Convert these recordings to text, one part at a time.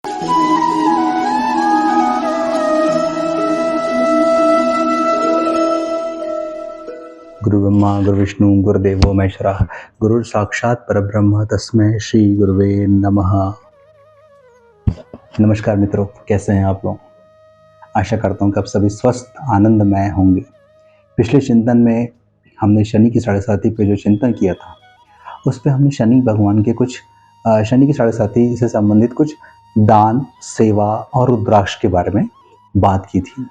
गुरु ब्रह्मा गुरु विष्णु गुरुदेवो महेश्वरः, गुरु साक्षात परब्रह्म तस्मै श्री गुरुवे नमः। नमस्कार मित्रों, कैसे हैं आप लोग? आशा करता हूँ कि आप सभी स्वस्थ आनंदमय होंगे। पिछले चिंतन में हमने शनि की साढ़े साती पे जो चिंतन किया था, उस पे हमने शनि भगवान के कुछ शनि की साढ़े साती से संबंधित कुछ दान, सेवा और रुद्राक्ष के बारे में बात की थी।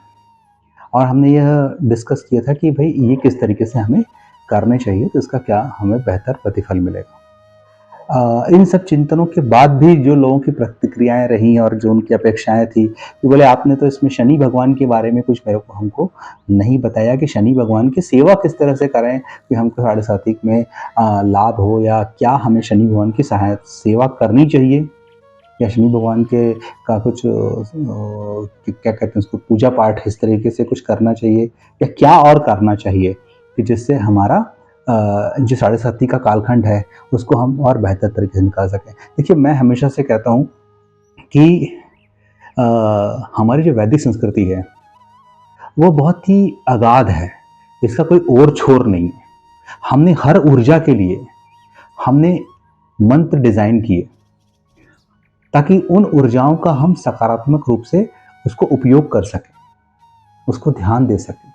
और हमने यह डिस्कस किया था कि भाई ये किस तरीके से हमें करने चाहिए, तो इसका क्या हमें बेहतर प्रतिफल मिलेगा। इन सब चिंतनों के बाद भी जो लोगों की प्रतिक्रियाएं रही और जो उनकी अपेक्षाएं थी कि बोले आपने तो इसमें शनि भगवान के बारे में कुछ मेरे को हमको नहीं बताया कि शनि भगवान की सेवा किस तरह से करें कि हमको साढ़े साती में लाभ हो, या क्या हमें शनि भगवान की सेवा करनी चाहिए, या शनि भगवान के का कुछ क्या कहते हैं उसको पूजा पाठ इस तरीके से कुछ करना चाहिए, या क्या और करना चाहिए कि जिससे हमारा जो साढ़े साती का कालखंड है उसको हम और बेहतर तरीके से निकाल सकें। देखिए, मैं हमेशा से कहता हूँ कि हमारी जो वैदिक संस्कृति है वो बहुत ही अगाध है, इसका कोई ओर छोर नहीं है। हमने हर ऊर्जा के लिए हमने मंत्र डिजाइन किए ताकि उन ऊर्जाओं का हम सकारात्मक रूप से उसको उपयोग कर सकें, उसको ध्यान दे सकें।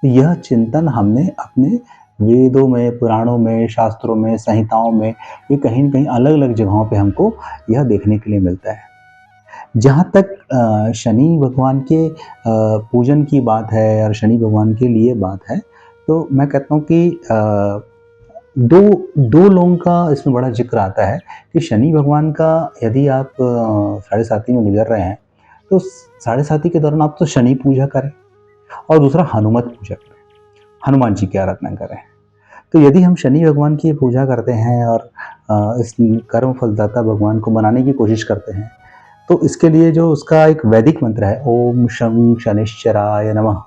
यह चिंतन हमने अपने वेदों में, पुराणों में, शास्त्रों में, संहिताओं में, ये कहीं न कहीं अलग अलग जगहों पे हमको यह देखने के लिए मिलता है। जहाँ तक शनि भगवान के पूजन की बात है और शनि भगवान के लिए बात है, तो मैं कहता हूँ कि दो लोगों का इसमें बड़ा जिक्र आता है कि शनि भगवान का यदि आप साढ़े साती में गुजर रहे हैं तो साढ़े साती के दौरान आप तो शनि पूजा करें, और दूसरा हनुमत पूजा करें, हनुमान जी की आराधना करें। तो यदि हम शनि भगवान की पूजा करते हैं और इस कर्म फलदाता भगवान को मनाने की कोशिश करते हैं, तो इसके लिए जो उसका एक वैदिक मंत्र है, ओम शं शनिश्चराय नमः।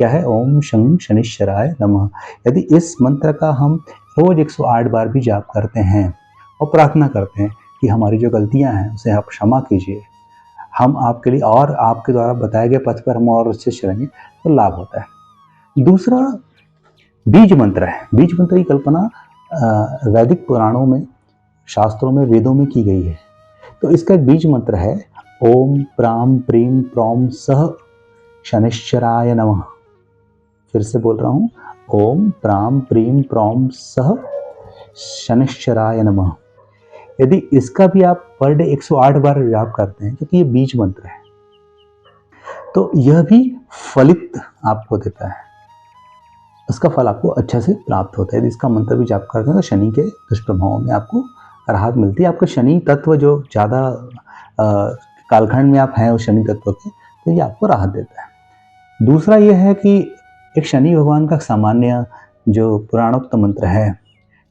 क्या है? ओम शं शनिश्चराय नमः। यदि इस मंत्र का हम रोज 108 बार भी जाप करते हैं और प्रार्थना करते हैं कि हमारी जो गलतियां हैं उसे आप क्षमा कीजिए, हम आपके लिए और आपके द्वारा बताए गए पथ पर हम और उससे चलेंगे, तो लाभ होता है। दूसरा बीज मंत्र है। बीज मंत्र की कल्पना वैदिक पुराणों में, शास्त्रों में, वेदों में की गई है। तो इसका एक बीज मंत्र है, ओम प्राम प्रीम प्रौम सह शनिश्चराय नमः। फिर से बोल रहा हूँ, ओम प्राम प्रीम प्रौम सह शनिश्चराय नमः। यदि इसका भी आप पर डे 108 बार जाप करते हैं, क्योंकि ये बीज मंत्र है, तो यह भी फलित आपको देता है, उसका फल आपको अच्छा से प्राप्त होता है। यदि इसका मंत्र भी जाप करते हैं तो शनि के दुष्प्रभावों में आपको राहत मिलती है। आपके शनि तत्व जो ज़्यादा कालखंड में आप हैं उस शनि तत्व के, तो ये आपको राहत देता है। दूसरा यह है कि एक शनि भगवान का सामान्य जो पुराणोक्त मंत्र है,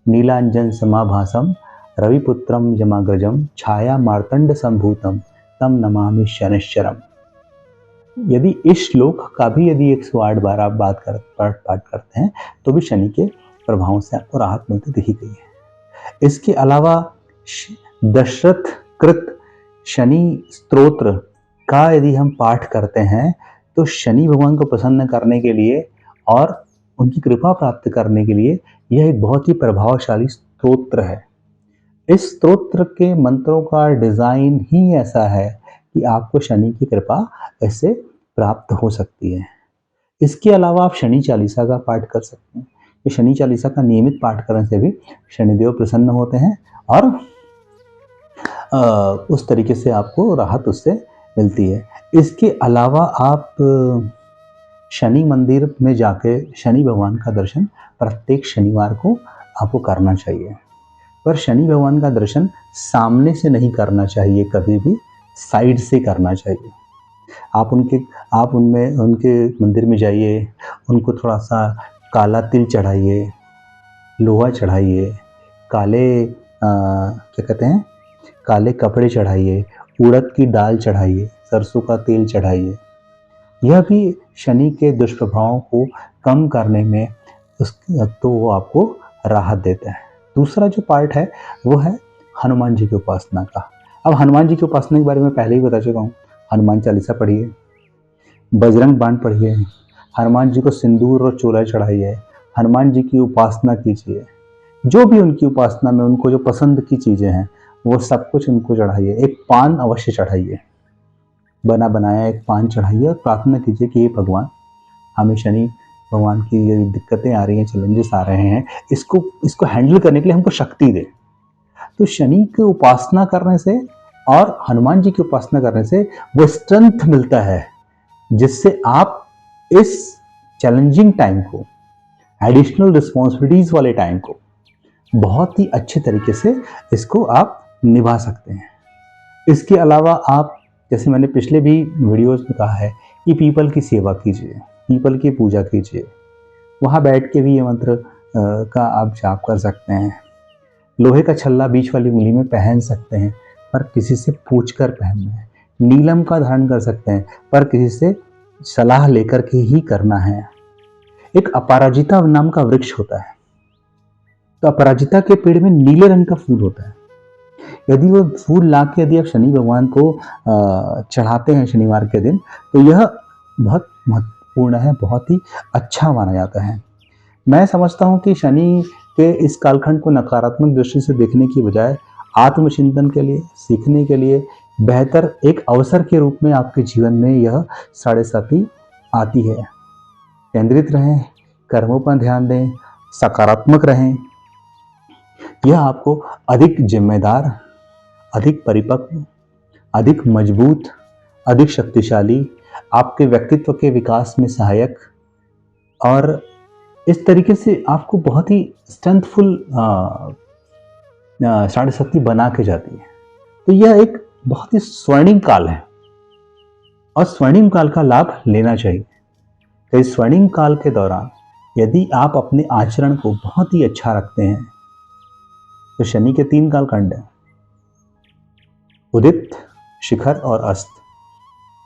नीलांजन समाभासम रविपुत्रम यमाग्रजम छाया मार्तंड संभूतम तम नमामि शनिश्चरम। यदि इस श्लोक का भी यदि 108 बार आप पाठ करते हैं तो भी शनि के प्रभावों से आपको राहत मिलती दिखी गई है। इसके अलावा दशरथ कृत शनि स्तोत्र का यदि हम पाठ करते हैं तो शनि भगवान को प्रसन्न करने के लिए और उनकी कृपा प्राप्त करने के लिए यह एक बहुत ही प्रभावशाली स्तोत्र है। इस स्तोत्र के मंत्रों का डिजाइन ही ऐसा है कि आपको शनि की कृपा ऐसे प्राप्त हो सकती है। इसके अलावा आप शनि चालीसा का पाठ कर सकते हैं। ये शनि चालीसा का नियमित पाठ करने से भी शनिदेव प्रसन्न होते हैं और उस तरीके से आपको राहत उससे मिलती है। इसके अलावा आप शनि मंदिर में जाके शनि भगवान का दर्शन प्रत्येक शनिवार को आपको करना चाहिए। पर शनि भगवान का दर्शन सामने से नहीं करना चाहिए, कभी भी साइड से करना चाहिए। आप उनके मंदिर में जाइए, उनको थोड़ा सा काला तिल चढ़ाइए, लोहा चढ़ाइए, क्या कहते हैं, काले कपड़े चढ़ाइए, उड़द की दाल चढ़ाइए, सरसों का तेल चढ़ाइए। यह भी शनि के दुष्प्रभावों को कम करने में तो वो आपको राहत देता है। दूसरा जो पार्ट है वो है हनुमान जी की उपासना का। अब हनुमान जी की उपासना के बारे में पहले ही बता चुका हूँ। हनुमान चालीसा पढ़िए, बजरंग बाण पढ़िए, हनुमान जी को सिंदूर और चूड़ा चढ़ाइए, हनुमान जी की उपासना कीजिए। जो भी उनकी उपासना में उनको जो पसंद की चीज़ें हैं वो सब कुछ उनको चढ़ाइए। एक पान अवश्य चढ़ाइए, बना बनाया एक पान चढ़ाइए और प्रार्थना कीजिए कि हे भगवान, हमें शनि भगवान की ये दिक्कतें आ रही हैं, चैलेंजेस आ रहे हैं, इसको हैंडल करने के लिए हमको शक्ति दे। तो शनि की उपासना करने से और हनुमान जी की उपासना करने से वो स्ट्रेंथ मिलता है, जिससे आप इस चैलेंजिंग टाइम को, एडिशनल रिस्पॉन्सिबिलिटीज वाले टाइम को बहुत ही अच्छे तरीके से इसको आप निभा सकते हैं। इसके अलावा आप, जैसे मैंने पिछले भी वीडियोस में कहा है, कि पीपल की सेवा कीजिए, पीपल की पूजा कीजिए। वहाँ बैठ के भी ये मंत्र का आप जाप कर सकते हैं। लोहे का छल्ला बीच वाली उंगली में पहन सकते हैं, पर किसी से पूछकर पहनना है। नीलम का धारण कर सकते हैं, पर किसी से सलाह लेकर के ही करना है। एक अपराजिता नाम का वृक्ष होता है, तो अपराजिता के पेड़ में नीले रंग का फूल होता है। यदि वो फूल ला के यदि आप शनि भगवान को चढ़ाते हैं शनिवार के दिन, तो यह बहुत महत्वपूर्ण है, बहुत ही अच्छा माना जाता है। मैं समझता हूँ कि शनि के इस कालखंड को नकारात्मक दृष्टि से देखने की बजाय आत्मचिंतन के लिए, सीखने के लिए बेहतर एक अवसर के रूप में आपके जीवन में यह साढ़े साथी आती है। केंद्रित रहें, कर्मों पर ध्यान दें, सकारात्मक रहें। यह आपको अधिक जिम्मेदार, अधिक परिपक्व, अधिक मजबूत, अधिक शक्तिशाली, आपके व्यक्तित्व के विकास में सहायक और इस तरीके से आपको बहुत ही स्ट्रेंथफुल साढ़े साथी बना के जाती है। तो यह एक बहुत ही स्वर्णिम काल है और स्वर्णिम काल का लाभ लेना चाहिए। तो इस स्वर्णिम काल के दौरान यदि आप अपने आचरण को बहुत ही अच्छा रखते हैं, तो शनि के 3 कालखंड हैं, उदित, शिखर और अस्त।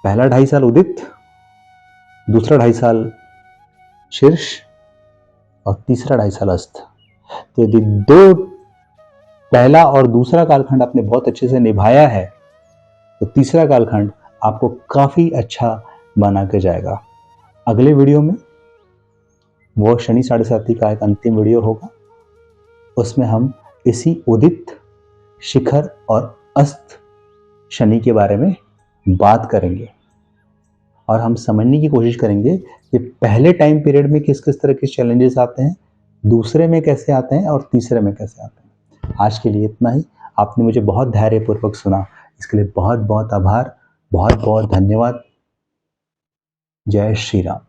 पहला 2.5 साल उदित, दूसरा 2.5 साल शीर्ष और तीसरा 2.5 साल अस्त। तो यदि पहला और दूसरा कालखंड आपने बहुत अच्छे से निभाया है, तो तीसरा कालखंड आपको काफी अच्छा बना के जाएगा। अगले वीडियो में वो शनि साढ़े साथी का एक अंतिम वीडियो होगा, उसमें हम इसी उदित, शिखर और अस्त शनि के बारे में बात करेंगे और हम समझने की कोशिश करेंगे कि पहले टाइम पीरियड में किस किस तरह के चैलेंजेस आते हैं, दूसरे में कैसे आते हैं और तीसरे में कैसे आते हैं। आज के लिए इतना ही। आपने मुझे बहुत धैर्यपूर्वक सुना, इसके लिए बहुत बहुत आभार, बहुत बहुत धन्यवाद। जय श्री राम।